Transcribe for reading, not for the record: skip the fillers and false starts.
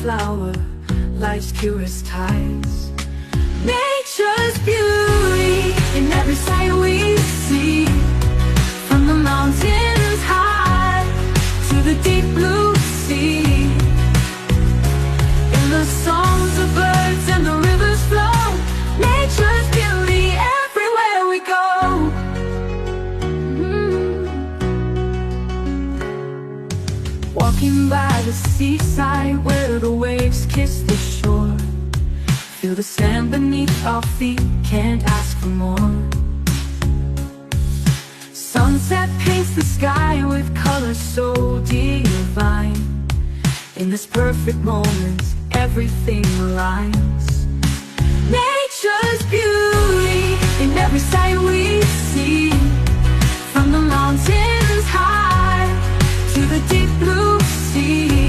flower, life's purest tides. Nature's beauty in every sight we see, from the mountains high to the deep blue sea. In the songs of birds and the rivers flow, nature's beauty everywhere we go. Walking by the seaside where the waves kiss the shore, feel the sand beneath our feet, can't ask for more. Sunset paints the sky with colors so divine. In this perfect moment, everything aligns. Nature's beauty in every sight we see, from the mountains high to the deep blue sea.